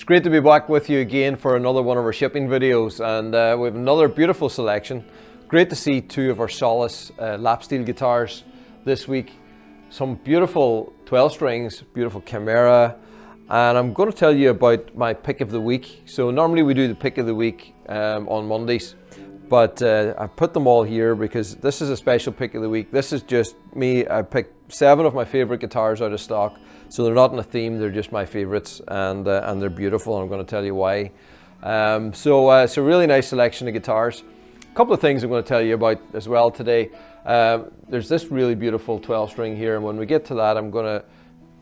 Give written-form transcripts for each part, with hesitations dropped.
great to be back with you again for another one of our shipping videos, and we have another beautiful selection. Great to see two of our Solace lap steel guitars this week. Some beautiful 12 strings, beautiful Chimaera, and I'm going to tell you about my pick of the week. So normally we do the pick of the week on Mondays, but I put them all here because this is a special pick of the week. This is just me. I picked 7 of my favorite guitars out of stock. So they're not in a theme, they're just my favorites, and they're beautiful, and I'm going to tell you why. So it's a really nice selection of guitars. A couple of things I'm going to tell you about as well today. There's this really beautiful 12 string here, and when we get to that, I'm going to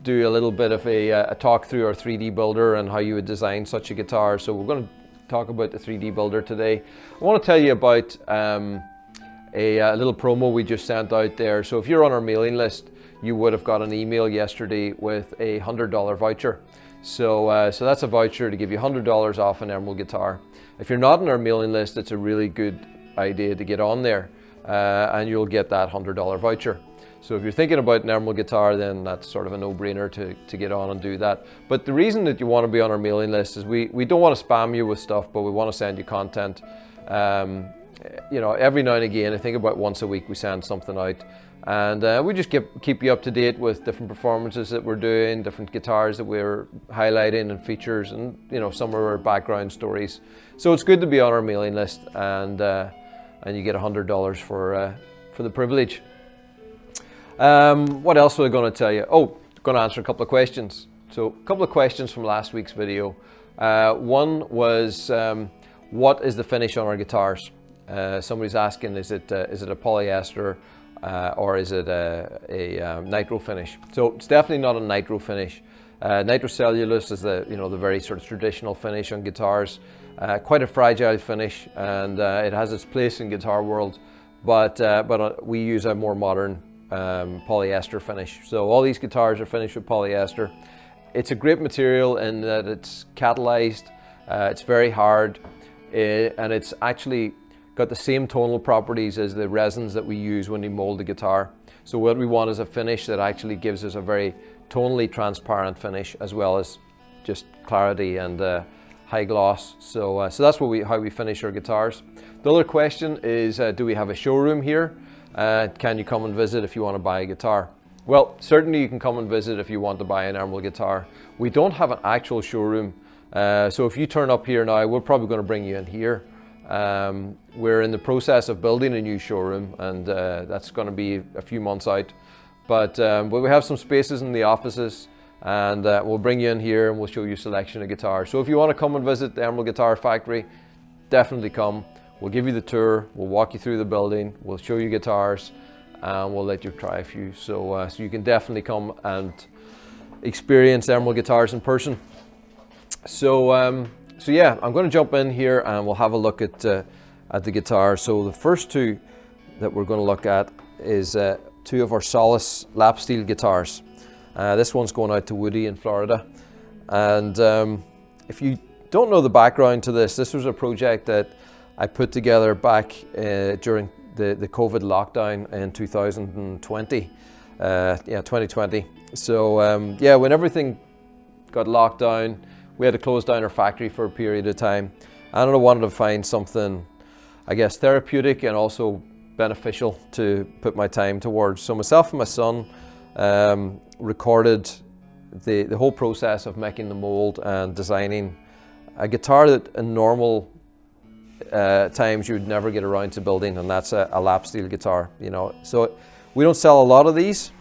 do a little bit of a talk through our 3D builder and how you would design such a guitar. So we're going to talk about the 3D builder today. I want to tell you about a little promo we just sent out there. So if you're on our mailing list, you would have got an email yesterday with a $100 voucher. So that's a voucher to give you $100 off an Emerald guitar. If you're not on our mailing list, it's a really good idea to get on there, and you'll get that $100 voucher. So if you're thinking about an Emerald guitar, then that's sort of a no-brainer to get on and do that. But the reason that you want to be on our mailing list is we don't want to spam you with stuff, but we want to send you content. You know, every now and again, I think about once a week we send something out, and we just keep you up to date with different performances that we're doing, different guitars that we're highlighting and features, and you know, some of our background stories. So it's good to be on our mailing list, and you get $100 for the privilege. What else was I going to tell you? Oh, going to answer a couple of questions. So a couple of questions from last week's video. One was, what is the finish on our guitars? Somebody's asking, is it a polyester or is it a nitro finish? So it's definitely not a nitro finish. Nitrocellulose is the very sort of traditional finish on guitars. Quite a fragile finish, and it has its place in guitar world, but we use a more modern polyester finish. So all these guitars are finished with polyester. It's a great material in that it's catalyzed, it's very hard, and it's actually got the same tonal properties as the resins that we use when we mold the guitar. So what we want is a finish that actually gives us a very tonally transparent finish, as well as just clarity and high gloss. So that's how we finish our guitars. The other question is, do we have a showroom here? Can you come and visit if you want to buy a guitar? Well, certainly you can come and visit if you want to buy an Emerald guitar. We don't have an actual showroom, so if you turn up here now, we're probably going to bring you in here. We're in the process of building a new showroom, and that's going to be a few months out. But we have some spaces in the offices, and we'll bring you in here and we'll show you a selection of guitars. So if you want to come and visit the Emerald Guitar Factory, definitely come. We'll give you the tour, we'll walk you through the building, we'll show you guitars, and we'll let you try a few. So you can definitely come and experience Emerald guitars in person. So yeah, I'm going to jump in here and we'll have a look at the guitar. So the first two that we're going to look at is two of our Solace lap steel guitars. This one's going out to Woody in Florida. And if you don't know the background to this was a project that I put together back during the COVID lockdown in 2020. 2020. So yeah, when everything got locked down, we had to close down our factory for a period of time. And I wanted to find something, I guess, therapeutic and also beneficial to put my time towards. So myself and my son recorded the whole process of making the mold and designing a guitar that in normal times you would never get around to building, and that's a lap steel guitar. So we don't sell a lot of these,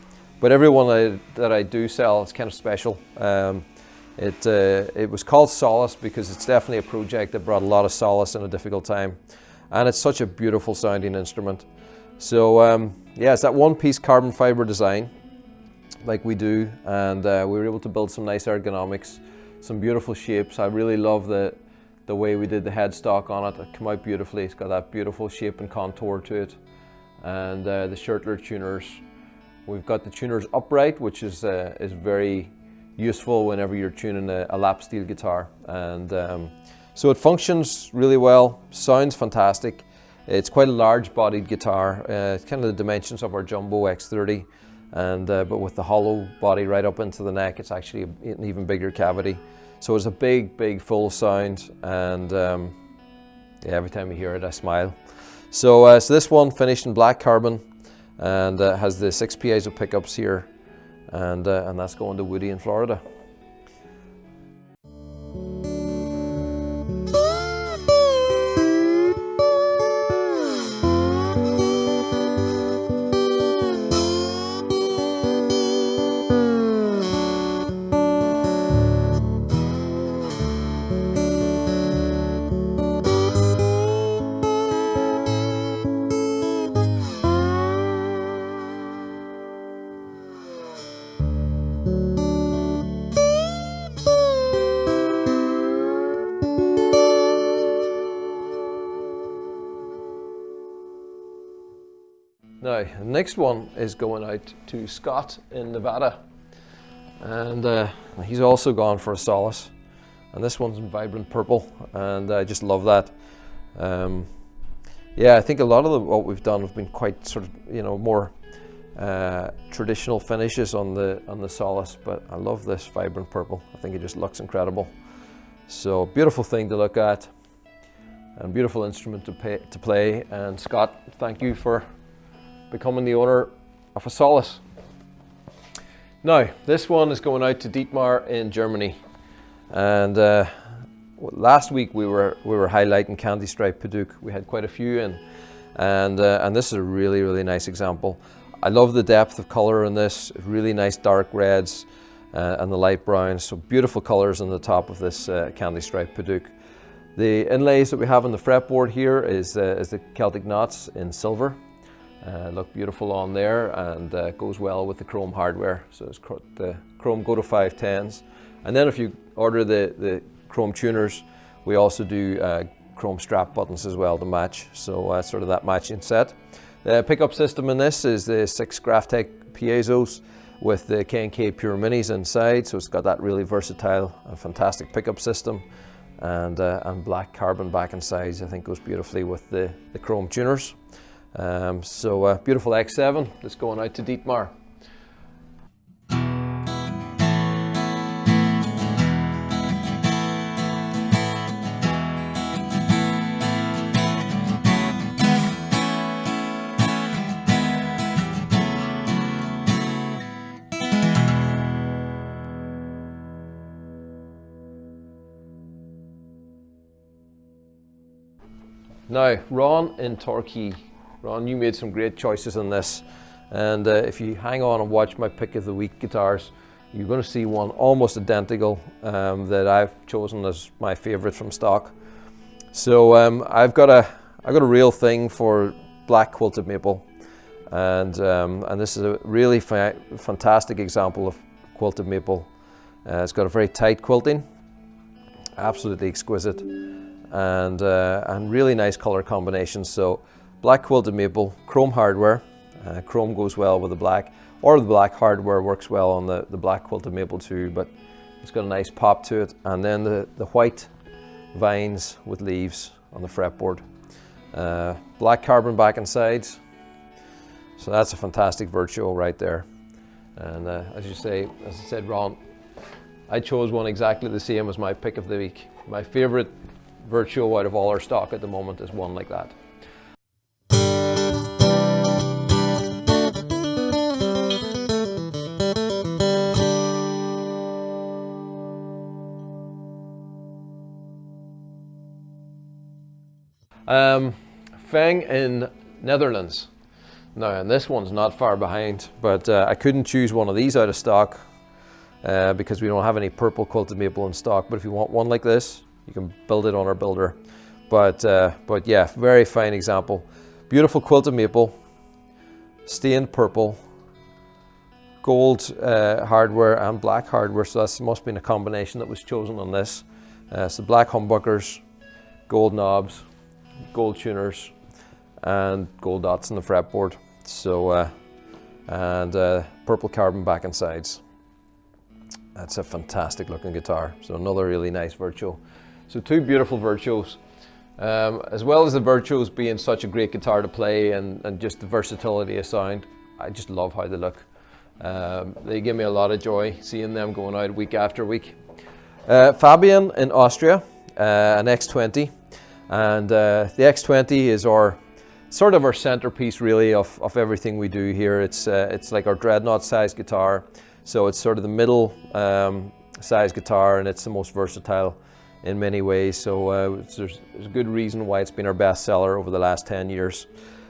but every one that I do sell is kind of special. It was called Solace because it's definitely a project that brought a lot of solace in a difficult time, and it's such a beautiful sounding instrument. So yeah, it's that one-piece carbon fiber design like we do, and we were able to build some nice ergonomics, some beautiful shapes. I really love the way we did the headstock on it. It came out beautifully. It's got that beautiful shape and contour to it, and the Shirtler tuners. We've got the tuners upright, which is very useful whenever you're tuning a lap steel guitar, and so it functions really well, sounds fantastic. It's quite a large bodied guitar. It's kind of the dimensions of our Jumbo X30, and but with the hollow body right up into the neck, it's actually an even bigger cavity. So it's a big full sound, and yeah, every time you hear it I smile. So, so this one finished in black carbon, and has the 6 piezo pickups here, and that's going to Woody in Florida. Now, the next one is going out to Scott in Nevada, and he's also gone for a Solace, and this one's in vibrant purple, and I just love that. Yeah, I think a lot of what we've done have been quite sort of, you know, more traditional finishes on the Solace, but I love this vibrant purple. I think it just looks incredible. So beautiful thing to look at, and beautiful instrument to play. And Scott, thank you for becoming the owner of a Solace. Now, this one is going out to Dietmar in Germany, and last week we were highlighting candy stripe Padauk. We had quite a few in, and this is a really nice example. I love the depth of color in this. Really nice dark reds and the light browns. So beautiful colors on the top of this candy stripe Padauk. The inlays that we have on the fretboard here is the Celtic knots in silver. Look beautiful on there, and goes well with the chrome hardware. So it's the chrome Go to 510s, and then if you order the chrome tuners, we also do chrome strap buttons as well to match. So sort of that matching set. The pickup system in this is the 6 Graphtec piezos with the K&K Pure Minis inside. So it's got that really versatile and fantastic pickup system, and black carbon back and sides. I think goes beautifully with the chrome tuners. So beautiful X7 that's going out to Dietmar. Now, Ron in Torquay. Ron, you made some great choices on this, and if you hang on and watch my pick of the week guitars, you're going to see one almost identical that I've chosen as my favorite from stock. So I've got a real thing for black quilted maple, and this is a really fantastic example of quilted maple. It's got a very tight quilting, absolutely exquisite, and really nice color combinations. So black quilted maple, chrome hardware. Chrome goes well with the black, or the black hardware works well on the black quilted maple too, but it's got a nice pop to it. And then the white vines with leaves on the fretboard. Black carbon back and sides. So that's a fantastic Virtuo right there. And as I said, Ron, I chose one exactly the same as my pick of the week. My favorite Virtuo out of all our stock at the moment is one like that. Feng in Netherlands. Now, and this one's not far behind, but I couldn't choose one of these out of stock because we don't have any purple quilted maple in stock. But if you want one like this, you can build it on our builder. But yeah, very fine example. Beautiful quilted maple, stained purple, gold hardware and black hardware. So that must have been a combination that was chosen on this. So black humbuckers, gold knobs, gold tuners, and gold dots on the fretboard. So purple carbon back and sides. That's a fantastic looking guitar. So another really nice Virtuo. So two beautiful Virtuos, as well as the Virtuos being such a great guitar to play, and just the versatility of sound. I just love how they look. They give me a lot of joy seeing them going out week after week. Fabian in Austria, an X20, and the X20 is our sort of our centerpiece really of everything we do here. It's like our dreadnought size guitar, so it's sort of the middle size guitar, and it's the most versatile in many ways. So there's a good reason why it's been our best seller over the last 10 years.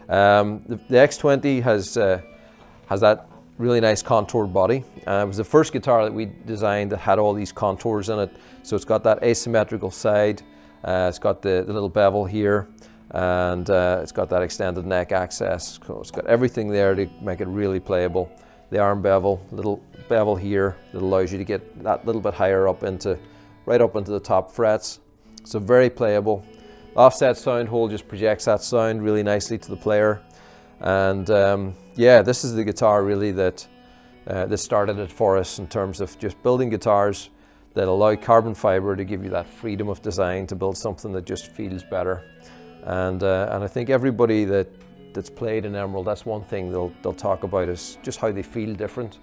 The X20 has that really nice contoured body. It was the first guitar that we designed that had all these contours in it. So it's got that asymmetrical side, it's got the little bevel here, and it's got that extended neck access. So it's got everything there to make it really playable. The arm bevel, little bevel here that allows you to get that little bit higher up into, right up into the top frets. So very playable. Offset sound hole just projects that sound really nicely to the player. And yeah, this is the guitar really that started it for us in terms of just building guitars that allow carbon fiber to give you that freedom of design to build something that just feels better. And I think everybody that's played in Emerald, that's one thing they'll talk about, is just how they feel different.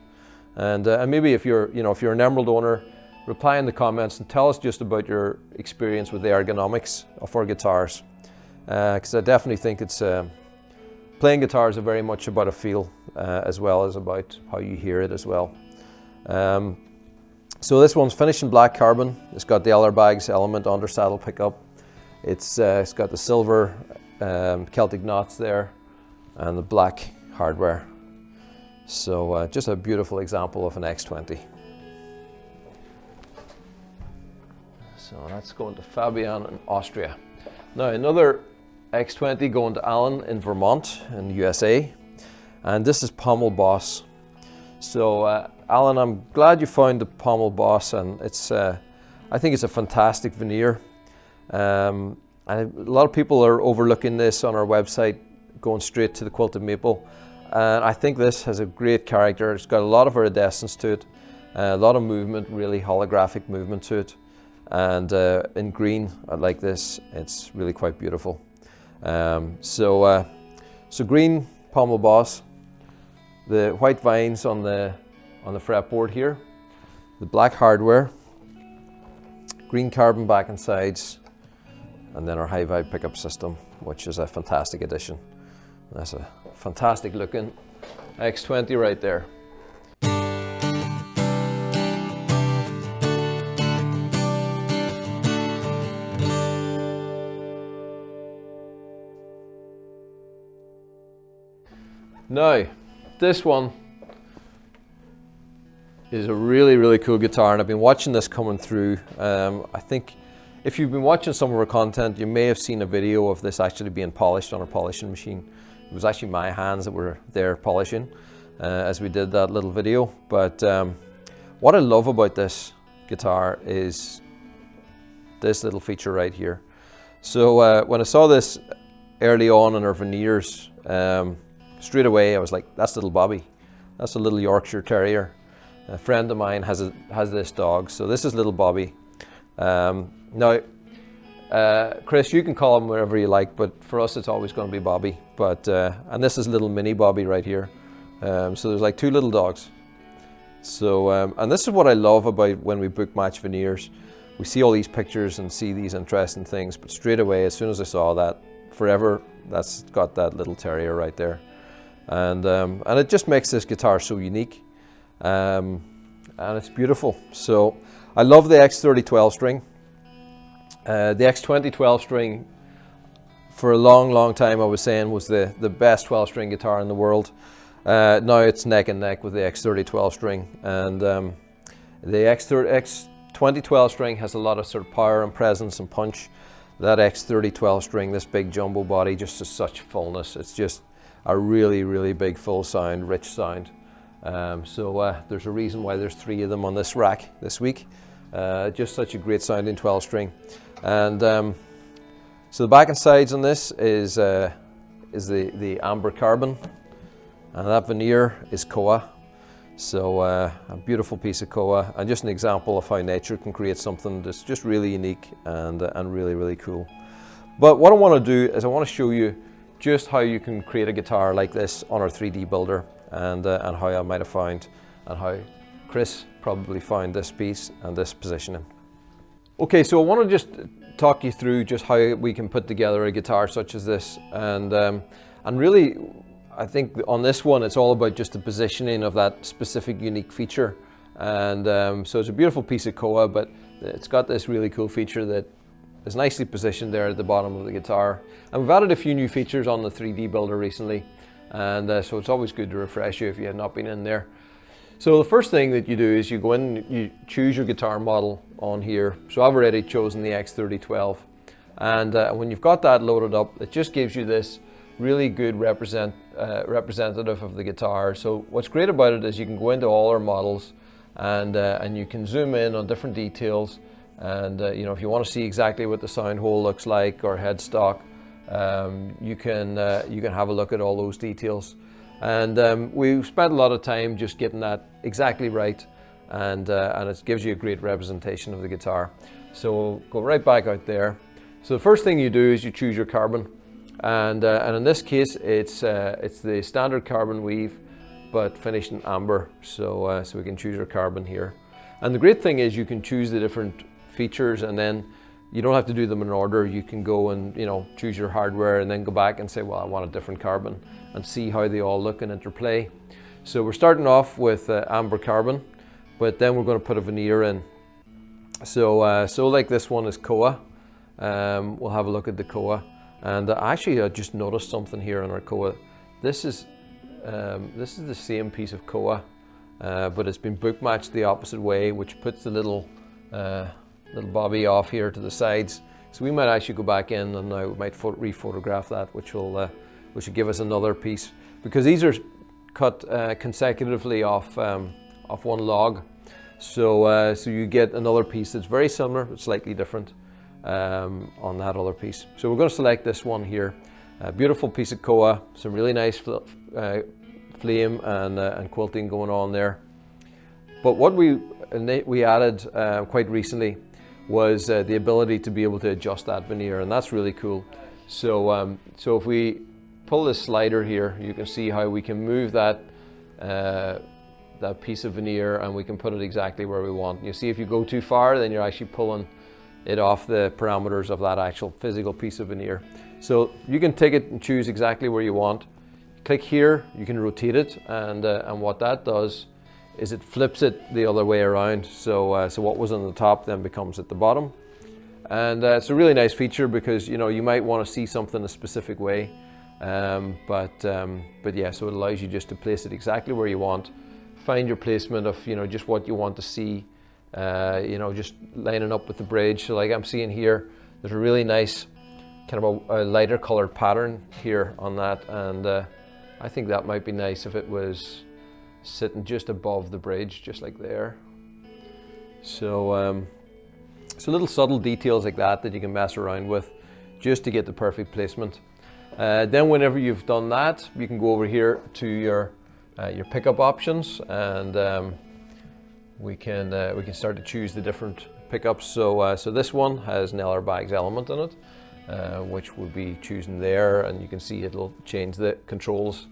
And maybe if you're an Emerald owner, reply in the comments and tell us just about your experience with the ergonomics of our guitars, because I definitely think it's playing guitars are very much about a feel as well as about how you hear it as well. So this one's finished in black carbon. It's got the airbags element under saddle pickup. It's got the silver Celtic knots there and the black hardware. So just a beautiful example of an X20. So that's going to Fabian in Austria. Now another X20 going to Alan in Vermont in the USA, and this is Pommel Boss. So Alan, I'm glad you found the Pommel Boss, and it's I think it's a fantastic veneer. And a lot of people are overlooking this on our website, going straight to the quilted maple, and I think this has a great character. It's got a lot of iridescence to it, a lot of movement, really holographic movement to it, and in green I like this. It's really quite beautiful. So green Pommel Boss, the white vines on the fretboard here, the black hardware, green carbon back and sides, and then our high vibe pickup system, which is a fantastic addition. That's a fantastic looking X20 right there. Now, this one is a really, really cool guitar, and I've been watching this coming through. I think if you've been watching some of our content, you may have seen a video of this actually being polished on our polishing machine. It was actually my hands that were there polishing as we did that little video. But what I love about this guitar is this little feature right here. So when I saw this early on in our veneers, straight away I was like, that's little Bobby. That's a little Yorkshire Terrier. A friend of mine has this dog, so this is little Bobby. Now, Chris, you can call him whatever you like, but for us it's always going to be Bobby. But and this is little mini Bobby right here. So there's like two little dogs. So and this is what I love about when we book match veneers. We see all these pictures and see these interesting things, but straight away, as soon as I saw that, forever, that's got that little terrier right there. And it just makes this guitar so unique, and it's beautiful. So I love the X30 12 string. The X20 12 string, for a long time I was saying was the best 12 string guitar in the world. Now it's neck and neck with the X30 12 string, and the X20 12 string has a lot of sort of power and presence and punch. That X30 12 string, this big jumbo body, just has such fullness. It's just a really, really big full sound, rich sound. So there's a reason why there's 3 of them on this rack this week. Just such a great sounding 12 string. And so the back and sides on this is the amber carbon, and that veneer is Koa. So a beautiful piece of Koa, and just an example of how nature can create something that's just really unique and really, really cool. But what I want to do is I want to show you just how you can create a guitar like this on our 3D builder, and how I might have found, and how Chris probably found this piece and this positioning. Okay, so I want to just talk you through just how we can put together a guitar such as this, and really I think on this one it's all about just the positioning of that specific unique feature. And so it's a beautiful piece of koa, but it's got this really cool feature that is nicely positioned there at the bottom of the guitar. And we've added a few new features on the 3D builder recently, and so it's always good to refresh you if you have not been in there. So the first thing that you do is you go in, you choose your guitar model on here. So I've already chosen the X3012, and when you've got that loaded up, it just gives you this really good representative of the guitar. So what's great about it is you can go into all our models, and you can zoom in on different details, and you know, if you want to see exactly what the sound hole looks like or headstock, you can have a look at all those details. And we've spent a lot of time just getting that exactly right, and it gives you a great representation of the guitar. So we'll go right back out there. So the first thing you do is you choose your carbon, and in this case it's the standard carbon weave, but finished in amber. So we can choose our carbon here. And the great thing is you can choose the different features, and then you don't have to do them in order. You can go and, you know, choose your hardware and then go back and say, well, I want a different carbon, and see how they all look and interplay. So we're starting off with amber carbon, but then we're going to put a veneer in. So like this one is koa. We'll have a look at the koa. And actually I just noticed something here on our koa. This is the same piece of koa, but it's been book matched the opposite way, which puts the little bobby off here to the sides. So we might actually go back in, and now we might re-photograph that, which will give us another piece, because these are cut consecutively off one log. So you get another piece that's very similar but slightly different on that other piece. So we're going to select this one here. A beautiful piece of koa, some really nice flame and quilting going on there. But what we added quite recently was the ability to be able to adjust that veneer, and that's really cool. So if we pull this slider here, you can see how we can move that piece of veneer, and we can put it exactly where we want. You see, if you go too far, then you're actually pulling it off the parameters of that actual physical piece of veneer. So you can take it and choose exactly where you want. Click here, you can rotate it, and what that does is it flips it the other way around. So what was on the top then becomes at the bottom. And it's a really nice feature, because, you know, you might want to see something a specific way. But yeah, so it allows you just to place it exactly where you want. Find your placement of, you know, just what you want to see, you know, just lining up with the bridge. So like I'm seeing here, there's a really nice kind of a lighter colored pattern here on that, and I think that might be nice if it was sitting just above the bridge, just like there. So little subtle details like that you can mess around with just to get the perfect placement. Then whenever you've done that, you can go over here to your pickup options, and we can start to choose the different pickups. So this one has an Eller Bags element in it, which we'll be choosing there, and you can see it'll change the controls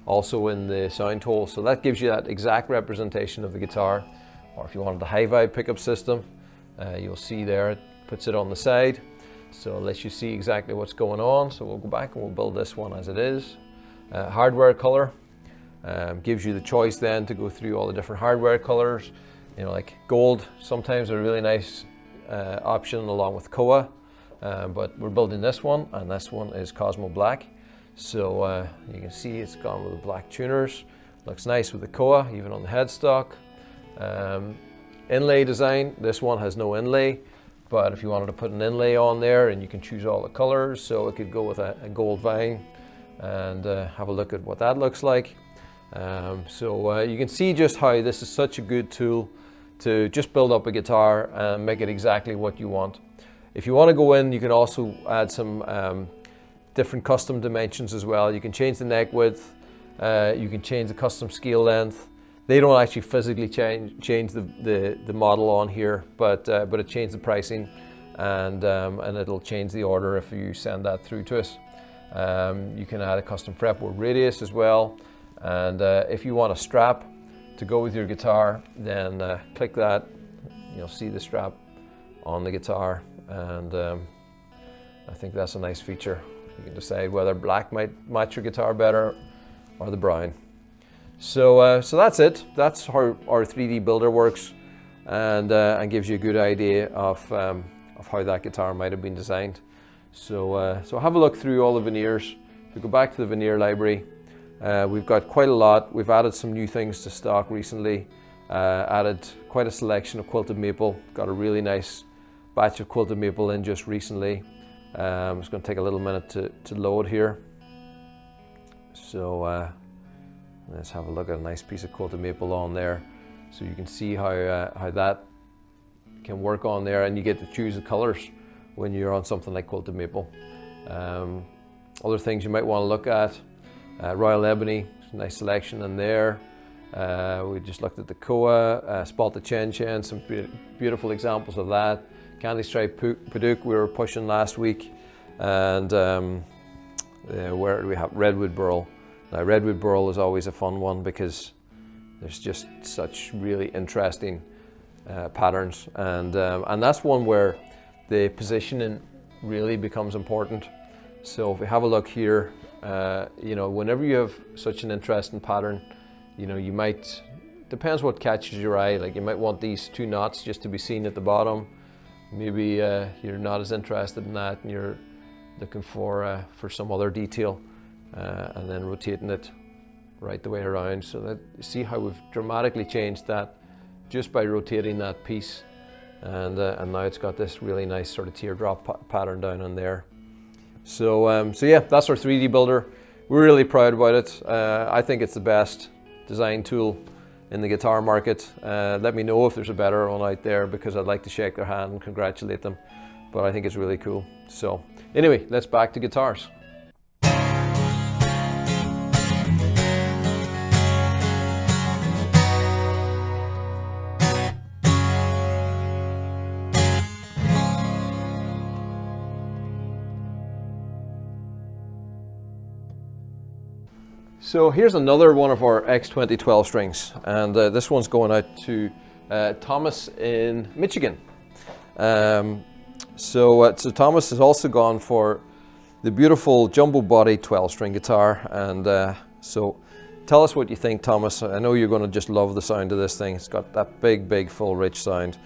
also in the sound hole. So that gives you that exact representation of the guitar. Or if you wanted the high vibe pickup system, you'll see there it puts it on the side, so it lets you see exactly what's going on. So we'll go back and we'll build this one as it is. Hardware color gives you the choice then to go through all the different hardware colors. You know, like gold sometimes are a really nice option along with koa, but we're building this one, and this one is Cosmo Black. So you can see it's gone with the black tuners. Looks nice with the koa, even on the headstock. Inlay design, this one has no inlay, but if you wanted to put an inlay on there, and you can choose all the colors, so it could go with a gold vine, and have a look at what that looks like. So you can see just how this is such a good tool to just build up a guitar and make it exactly what you want. If you want to go in, you can also add some different custom dimensions as well. You can change the neck width, you can change the custom scale length. They don't actually physically change the model on here, but it changed the pricing, and it'll change the order if you send that through to us. You can add a custom fretboard radius as well, and if you want a strap to go with your guitar, then click that. You'll see the strap on the guitar, and I think that's a nice feature. You can decide whether black might match your guitar better or the brown. So that's it. That's how our 3D builder works, and gives you a good idea of how that guitar might have been designed. So have a look through all the veneers. If we go back to the veneer library, we've got quite a lot. We've added some new things to stock recently. Added quite a selection of quilted maple. Got a really nice batch of quilted maple in just recently. It's going to take a little minute to load here. So let's have a look at a nice piece of quilted maple on there, so you can see how that can work on there, and you get to choose the colors when you're on something like quilted maple. Other things you might want to look at, Royal Ebony, nice selection in there. We just looked at the Koa, Spalted Chen, some beautiful examples of that. Candy Stripe Padauk we were pushing last week, and where do we have Redwood Burl? Now Redwood Burl is always a fun one because there's just such really interesting patterns, and that's one where the positioning really becomes important. So if we have a look here, you know, whenever you have such an interesting pattern, you know, you might, depends what catches your eye, like you might want these two knots just to be seen at the bottom. Maybe you're not as interested in that and you're looking for some other detail, and then rotating it right the way around. So that, you see how we've dramatically changed that just by rotating that piece, and now it's got this really nice sort of teardrop pattern down on there. So yeah, that's our 3D builder. We're really proud about it. I think it's the best design tool in the guitar market. Let me know if there's a better one out there, because I'd like to shake their hand and congratulate them. But I think it's really cool. So anyway, let's back to guitars. So here's another one of our X20 12 strings, and this one's going out to Thomas in Michigan. So Thomas has also gone for the beautiful jumbo body 12 string guitar, and so tell us what you think, Thomas. I know you're going to just love the sound of this thing. It's got that big full rich sound.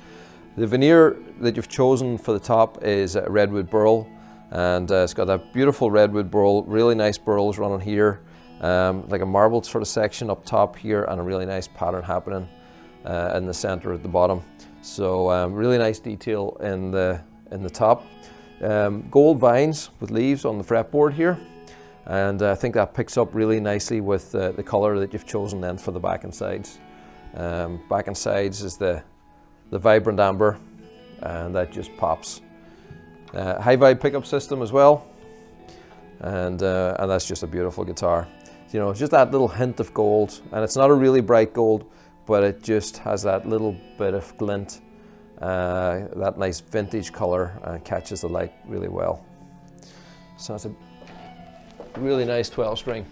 The veneer that you've chosen for the top is Redwood Burl, and it's got that beautiful Redwood Burl, really nice burls running here. Like a marbled sort of section up top here, and a really nice pattern happening in the center at the bottom. So really nice detail in the top. Gold vines with leaves on the fretboard here, and I think that picks up really nicely with the color that you've chosen then for the back and sides. Back and sides is the vibrant amber, and that just pops. High vibe pickup system as well, and that's just a beautiful guitar. You know, just that little hint of gold, and it's not a really bright gold, but it just has that little bit of glint, that nice vintage color, and catches the light really well. So it's a really nice 12 string.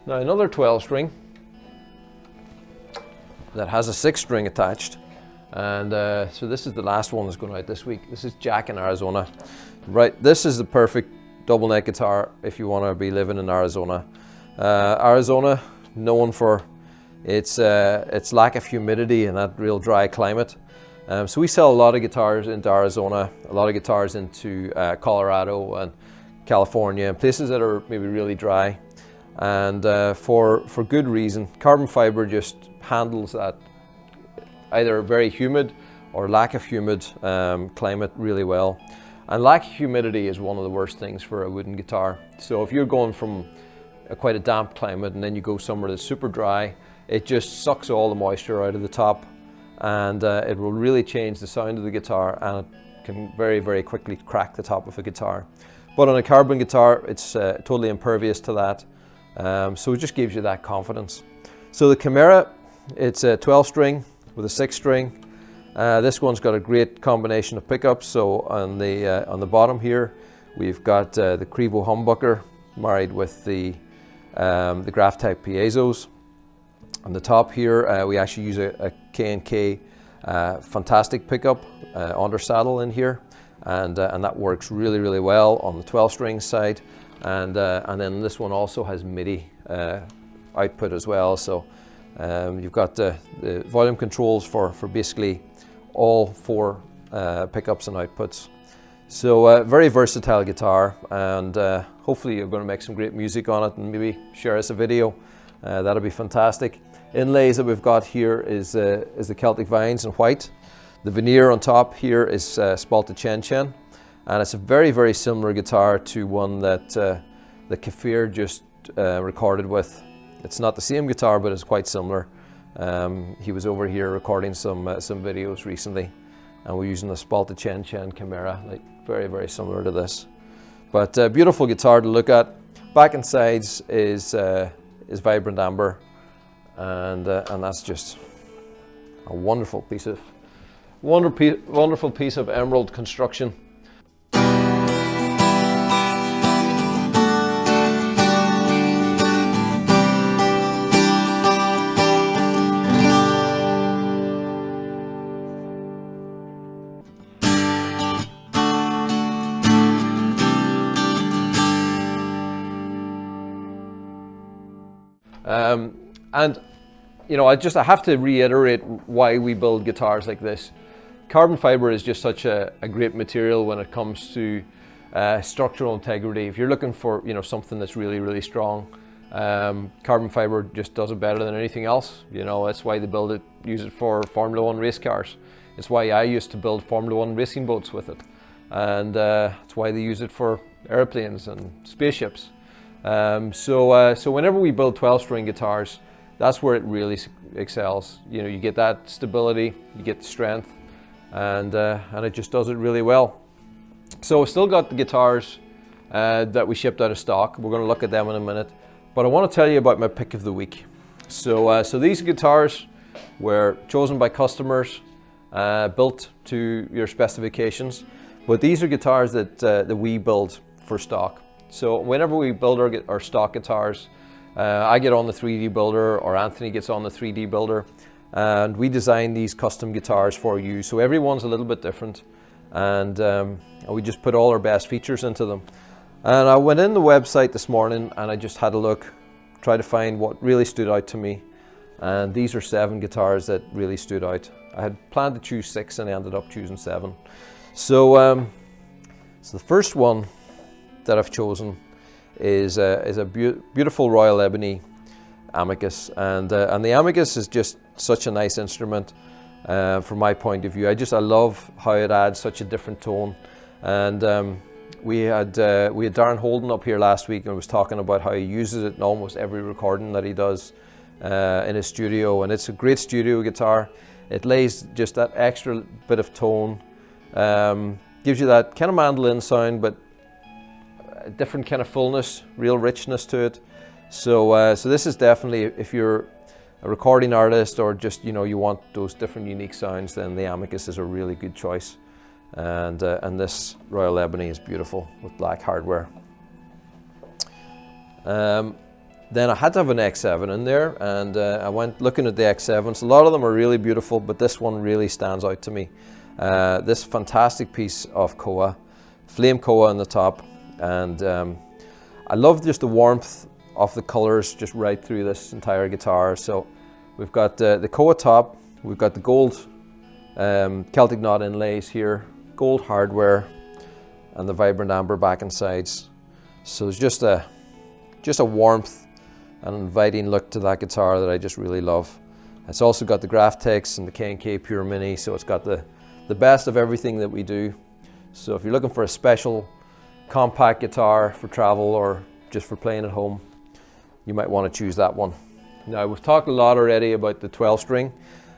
Now another 12 string that has a 6 string attached, and so this is the last one that's going out this week. This is Jack in Arizona. Right, this is the perfect double neck guitar if you want to be living in Arizona. Arizona, known for its lack of humidity and that real dry climate. So we sell a lot of guitars into Arizona, a lot of guitars into Colorado and California, and places that are maybe really dry. And for good reason. Carbon fiber just handles that either very humid or lack of humid climate really well. And lack of humidity is one of the worst things for a wooden guitar. So if you're going from quite a damp climate and then you go somewhere that's super dry, it just sucks all the moisture out of the top, and it will really change the sound of the guitar, and it can very quickly crack the top of a guitar. But on a carbon guitar, it's totally impervious to that, so it just gives you that confidence. So the Chimaera, it's a 12 string with a 6 string. This one's got a great combination of pickups. So on the bottom here, we've got the Crevo humbucker married with the graph type piezos. On the top here, we actually use a K&K Fantastic pickup under saddle in here, and that works really well on the 12 string side, and then this one also has MIDI output as well. So you've got the volume controls for basically all 4 pickups and outputs. So very versatile guitar, and hopefully you're going to make some great music on it and maybe share us a video. That'll be fantastic. Inlays that we've got here is the Celtic Vines in white. The veneer on top here is spalted chen, and it's a very similar guitar to one that the Kafir just recorded with. It's not the same guitar, but it's quite similar. He was over here recording some videos recently, and we're using the spalted chen Chimera, like very similar to this. But beautiful guitar to look at. Back and sides is vibrant amber, and that's just a wonderful piece of emerald construction. And you know, I have to reiterate why we build guitars like this. Carbon fiber is just such a great material when it comes to structural integrity. If you're looking for, you know, something that's really strong, carbon fiber just does it better than anything else. You know, that's why they use it for Formula 1 race cars. It's why I used to build Formula 1 racing boats with it, and it's why they use it for airplanes and spaceships. So whenever we build 12-string guitars, that's where it really excels. You know, you get that stability, you get the strength, and it just does it really well. So we've still got the guitars that we shipped out of stock. We're going to look at them in a minute, but I want to tell you about my pick of the week. So these guitars were chosen by customers, built to your specifications, but these are guitars that we build for stock. So whenever we build our stock guitars, I get on the 3D builder, or Anthony gets on the 3D builder, and we design these custom guitars for you. So everyone's a little bit different, and we just put all our best features into them. And I went in the website this morning and I just had a look, try to find what really stood out to me. And these are 7 guitars that really stood out. I had planned to choose 6 and I ended up choosing 7. So the first one that I've chosen is a beautiful Royal Ebony Amicus, and the Amicus is just such a nice instrument from my point of view. I love how it adds such a different tone. And we had Darren Holden up here last week and was talking about how he uses it in almost every recording that he does in his studio, and it's a great studio guitar. It lays just that extra bit of tone, gives you that kind of mandolin sound, but a different kind of fullness, real richness to it. So this is definitely, if you're a recording artist or just, you know, you want those different unique sounds, then the Amicus is a really good choice. And this Royal Ebony is beautiful with black hardware. Then I had to have an X7 in there, and I went looking at the X7s. A lot of them are really beautiful, but this one really stands out to me. This fantastic piece of koa, flame koa on the top, and I love just the warmth of the colors just right through this entire guitar. So we've got the koa top, we've got the gold Celtic knot inlays here, gold hardware, and the vibrant amber back and sides. So there's just a warmth and inviting look to that guitar that I just really love. It's also got the Graphtex and the K&K Pure Mini, so it's got the best of everything that we do. So if you're looking for a special compact guitar for travel or just for playing at home, you might want to choose that one. Now, we've talked a lot already about the 12 string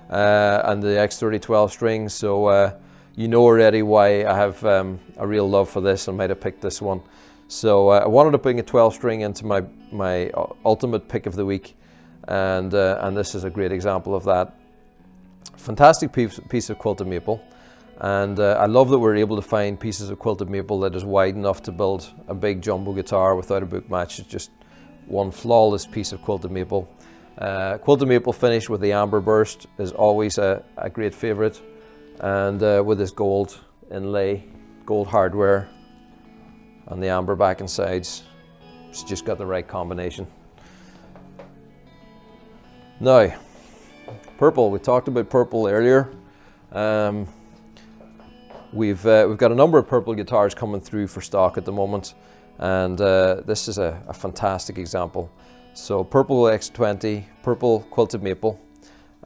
and the X30 12 string, so you know already why I have a real love for this and might have picked this one. So I wanted to bring a 12 string into my ultimate pick of the week, and this is a great example of that. Fantastic piece of quilted maple, and I love that we're able to find pieces of quilted maple that is wide enough to build a big jumbo guitar without a book match. It's just one flawless piece of quilted maple. Quilted maple finish with the amber burst is always a great favourite, and with this gold inlay, gold hardware, and the amber back and sides, it's just got the right combination. Now, purple. We talked about purple earlier. We've got a number of purple guitars coming through for stock at the moment, and this is a fantastic example. So purple X20, purple quilted maple,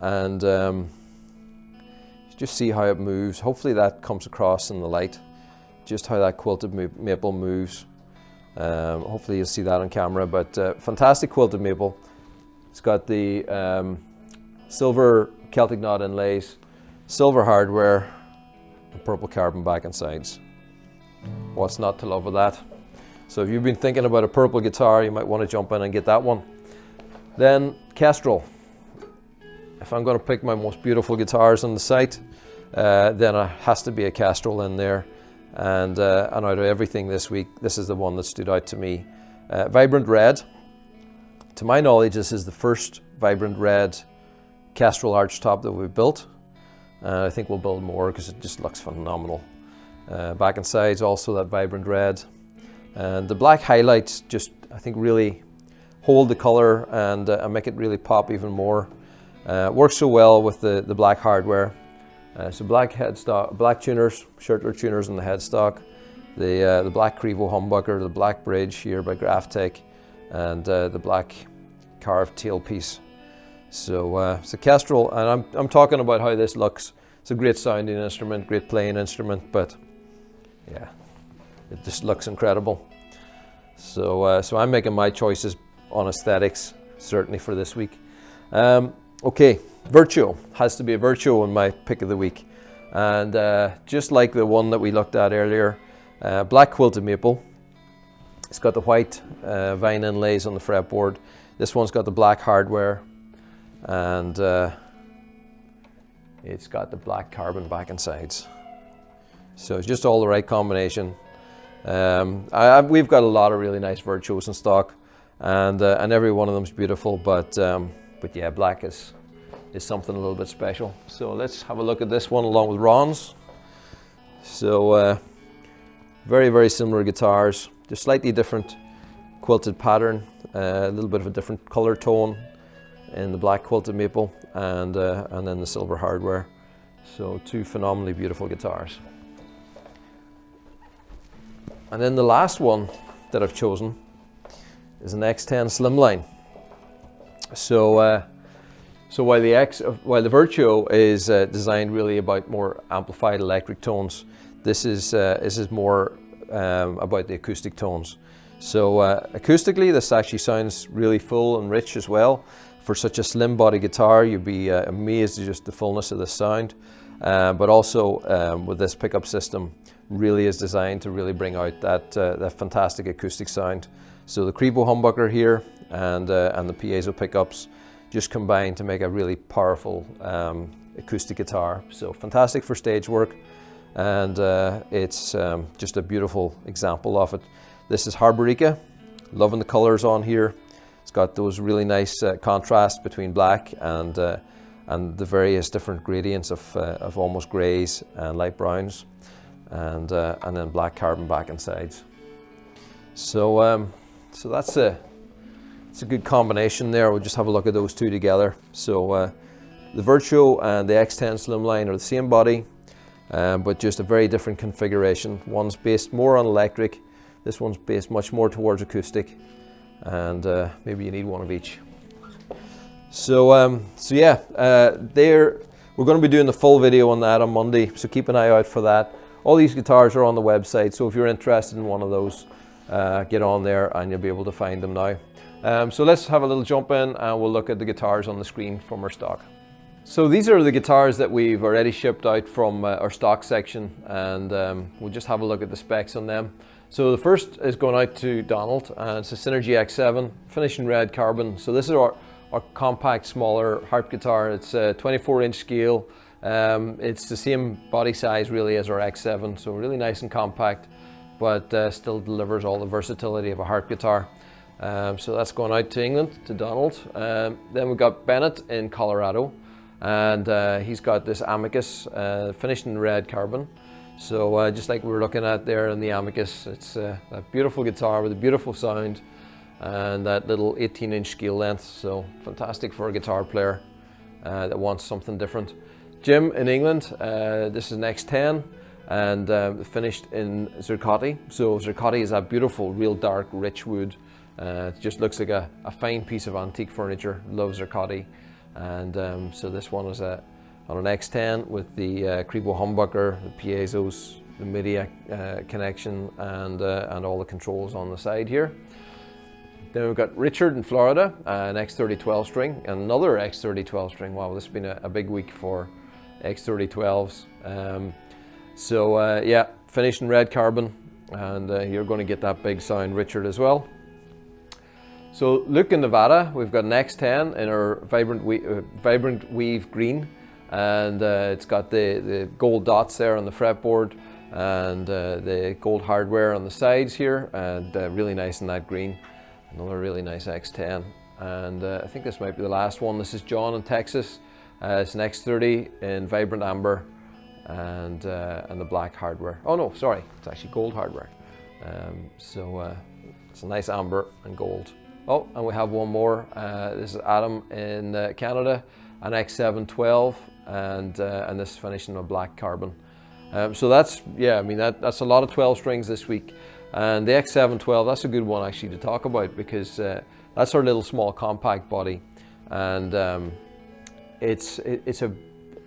and just see how it moves. Hopefully that comes across in the light, just how that quilted maple moves. Hopefully you'll see that on camera, but fantastic quilted maple. It's got the silver Celtic knot inlays, silver hardware, and purple carbon back and sides. What's not to love with that? So if you've been thinking about a purple guitar, you might want to jump in and get that one. Then Kestrel. If I'm going to pick my most beautiful guitars on the site, then it has to be a Kestrel in there. And out of everything this week, this is the one that stood out to me. Vibrant red. To my knowledge, this is the first vibrant red Kestrel archtop that we've built. I think we'll build more because it just looks phenomenal. Back and sides also that vibrant red. And the black highlights just, I think, really hold the color and make it really pop even more. Works so well with the black hardware. So black headstock, black tuners, shirtler tuners in the headstock, the black Crevo humbucker, the black bridge here by Graphtec, and the black carved tailpiece. So it's a Kestrel, and I'm talking about how this looks. It's a great sounding instrument, great playing instrument, but yeah, it just looks incredible. So I'm making my choices on aesthetics, certainly for this week. Okay, Virtuo. Has to be a Virtuo in my pick of the week. And just like the one that we looked at earlier, black quilted maple. It's got the white vine inlays on the fretboard. This one's got the black hardware, and it's got the black carbon back and sides. So it's just all the right combination. We've got a lot of really nice Virtuos in stock, and every one of them is beautiful, but yeah, black is something a little bit special. So let's have a look at this one along with Ron's. So very, very similar guitars, just slightly different quilted pattern, a little bit of a different color tone in the black quilted maple, and then the silver hardware. So two phenomenally beautiful guitars. And then the last one that I've chosen is an X10 Slimline. So while the Virtuo is designed really about more amplified electric tones, this is more about the acoustic tones. So acoustically, this actually sounds really full and rich as well. For such a slim body guitar, you'd be amazed at just the fullness of the sound. But also with this pickup system, really is designed to really bring out that fantastic acoustic sound. So the Crevo humbucker here and the piezo pickups just combine to make a really powerful acoustic guitar. So fantastic for stage work, and it's just a beautiful example of it. This is Harborica. Loving the colors on here. It's got those really nice contrast between black and the various different gradients of almost grays and light browns, and then black carbon back and sides. So that's it's a good combination there. We'll just have a look at those two together. So the Virtuo and the X10 Slimline are the same body, but just a very different configuration. One's based more on electric, this one's based much more towards acoustic, and maybe you need one of each. So yeah, we're going to be doing the full video on that on Monday, so keep an eye out for that. All these guitars are on the website, so if you're interested in one of those, get on there and you'll be able to find them now. So let's have a little jump in and we'll look at the guitars on the screen from our stock. So these are the guitars that we've already shipped out from our stock section, and we'll just have a look at the specs on them. So the first is going out to Donald, and it's a Synergy X7, finished in red carbon. So this is our compact, smaller harp guitar. It's a 24-inch scale. It's the same body size really as our X7, so really nice and compact, but still delivers all the versatility of a harp guitar. So that's going out to England, to Donald. Then we've got Bennett in Colorado, and he's got this Amicus finished in red carbon. So just like we were looking at there in the Amicus, it's a beautiful guitar with a beautiful sound and that little 18-inch scale length. So fantastic for a guitar player that wants something different. Jim in England, this is an X10 and finished in zircotti. So zircotti is that beautiful, real dark, rich wood. It just looks like a fine piece of antique furniture. Love zircotti. And so this one is on an X10 with the Crebo humbucker, the piezos, the MIDI connection, and all the controls on the side here. Then we've got Richard in Florida, an X30 12 string, and another X30 12 string. Wow, this has been a big week for X30 12s. Yeah, finished in red carbon, and you're going to get that big sound, Richard, as well. So Luke in Nevada, we've got an X10 in our vibrant weave green, and it's got the gold dots there on the fretboard and the gold hardware on the sides here, and really nice in that green. Another really nice X10, and I think this might be the last one. This is John in Texas. It's an X30 in vibrant amber and the black hardware. Oh no, sorry, it's actually gold hardware. It's a nice amber and gold. Oh, and we have one more. This is Adam in Canada, an X7 12, and this is finished in a black carbon. So that's, yeah, I mean, that's a lot of 12 strings this week. And the X7 12, that's a good one actually to talk about, because that's our little small compact body, and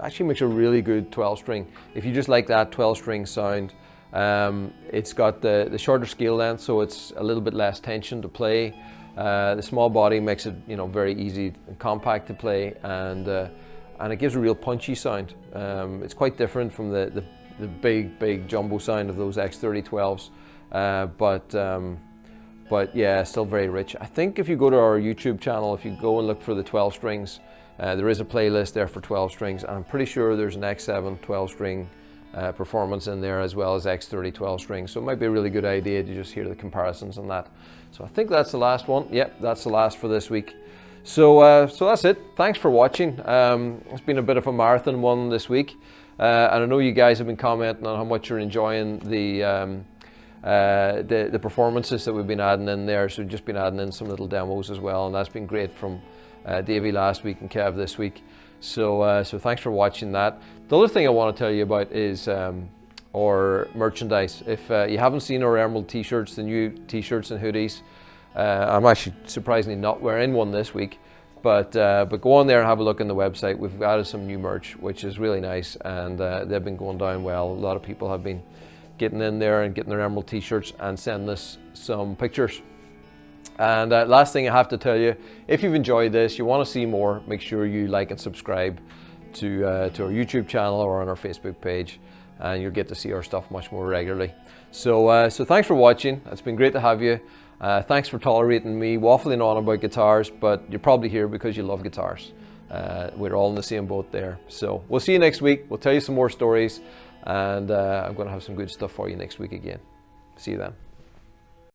actually makes a really good 12 string. If you just like that 12 string sound, it's got the shorter scale length, so it's a little bit less tension to play. The small body makes it, very easy and compact to play, and it gives a real punchy sound. It's quite different from the big jumbo sound of those X30 12s. But yeah, still very rich. I think if you go to our YouTube channel, if you go and look for the 12 strings, there is a playlist there for 12 strings, and I'm pretty sure there's an X7 12 string performance in there, as well as X30 12 strings. So it might be a really good idea to just hear the comparisons on that. So I think that's the last one. Yep, that's the last for this week. So that's it. Thanks for watching. It's been a bit of a marathon one this week, and I know you guys have been commenting on how much you're enjoying the performances that we've been adding in there. So we've just been adding in some little demos as well, and that's been great from Davey last week and Kev this week. So thanks for watching that. The other thing I want to tell you about is our merchandise. If you haven't seen our Emerald t-shirts, the new t-shirts and hoodies, I'm actually surprisingly not wearing one this week, but go on there and have a look on the website. We've added some new merch, which is really nice, and they've been going down well. A lot of people have been getting in there and getting their Emerald t-shirts and sending us some pictures. And last thing I have to tell you, if you've enjoyed this, you want to see more, make sure you like and subscribe to our YouTube channel or on our Facebook page, and you'll get to see our stuff much more regularly. So thanks for watching. It's been great to have you. Thanks for tolerating me waffling on about guitars, but you're probably here because you love guitars. We're all in the same boat there. So we'll see you next week. We'll tell you some more stories, and I'm going to have some good stuff for you next week again. See you then.